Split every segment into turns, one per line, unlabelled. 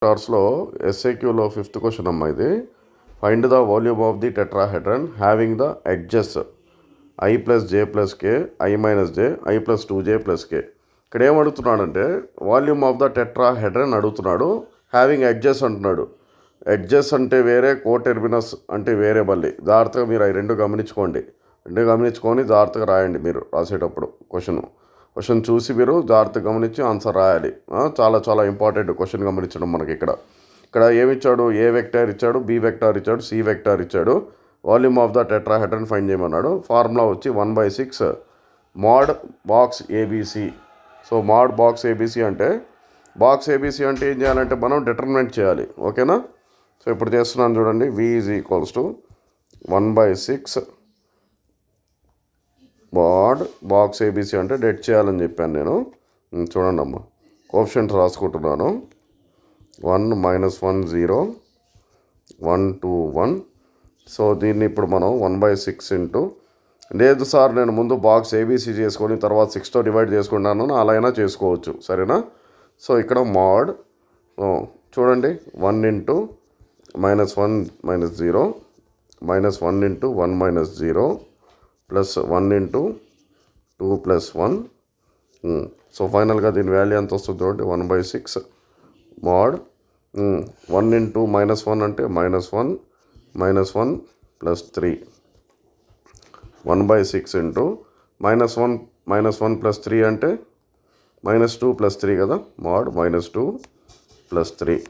స్టార్స్లో ఎస్ఏక్యూలో 5th question అమ్మా ఇది. Find the volume of the tetrahedron having the edges i plus j plus k i minus j i plus 2j plus k. ఇక్కడ ఏం అడుగుతున్నాడంటే volume of the tetrahedron అడుగుతున్నాడు. Having edges అంటున్నాడు. Edges అంటే వేరే, కోటెర్మినస్ అంటే వేరే. మళ్ళీ జాగ్రత్తగా మీరు అవి రెండు గమనించుకొని జాగ్రత్తగా రాయండి మీరు రాసేటప్పుడు. క్వశ్చన్ చూసి మీరు జాగ్రత్తగా గమనించి ఆన్సర్ రాయాలి. చాలా చాలా ఇంపార్టెంట్ క్వశ్చన్ గమనించడం. మనకి ఇక్కడ ఏమి ఇచ్చాడు? ఏ వెక్టార్ ఇచ్చాడు, బి వెక్టార్ ఇచ్చాడు, సి వెక్టార్ ఇచ్చాడు. Volume of the tetrahedron find చేయమన్నాడు. ఫార్ములా వచ్చి 1/6 mod box ABC. So mod box ABC అంటే ఏం చేయాలంటే మనం డిటర్మినెంట్ చేయాలి. ఓకేనా? సో ఇప్పుడు చేస్తున్నాను చూడండి. v = 1/6 మోడ్ బాక్స్ ఏబిసి అంటే డెట్ చేయాలని చెప్పాను నేను. చూడండి అమ్మ, కోఎఫిషియంట్స్ రాసుకుంటున్నాను. 1 -1 0 1 2 1. సో దీన్ని ఇప్పుడు మనం 1/6 ఇంటూ, లేదు సార్ నేను ముందు బాక్స్ ఏబీసీ చేసుకొని తర్వాత 6తో డివైడ్ చేసుకుంటాను, అలా అయినా చేసుకోవచ్చు. సరేనా? సో ఇక్కడ మోడ్ చూడండి, 1 into -1 -0 -1 into 1 - 0 plus 1 into 2 + 1. So ఫైనల్గా దీని వాల్యూ ఎంత వస్తుంది చూడండి, 1/6 మోడ్ 1 ఇంటూ -1 అంటే -1 -1 ప్లస్ 3. 1/6 ఇంటూ -1 ప్లస్ 3 అంటే -2 + 3 కదా, mode -2 plus 3.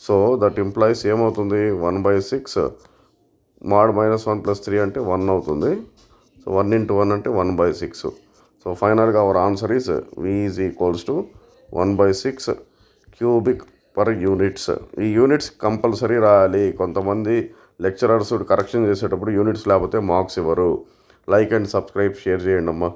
So that implies ఏమవుతుంది, 1/6 మోడ్ -1 ప్లస్ 3 అంటే 1 అవుతుంది. సో 1 ఇంటూ 1 అంటే 1/6. సో ఫైనల్గా our answer is v = 1/6 cubic per units. ఈ యూనిట్స్ కంపల్సరీ రాయాలి. కొంతమంది లెక్చరర్స్ కరెక్షన్ చేసేటప్పుడు యూనిట్స్ లేకపోతే మార్క్స్ ఇవ్వరు. లైక్ అండ్ సబ్స్క్రైబ్, షేర్ చేయండి అమ్మా.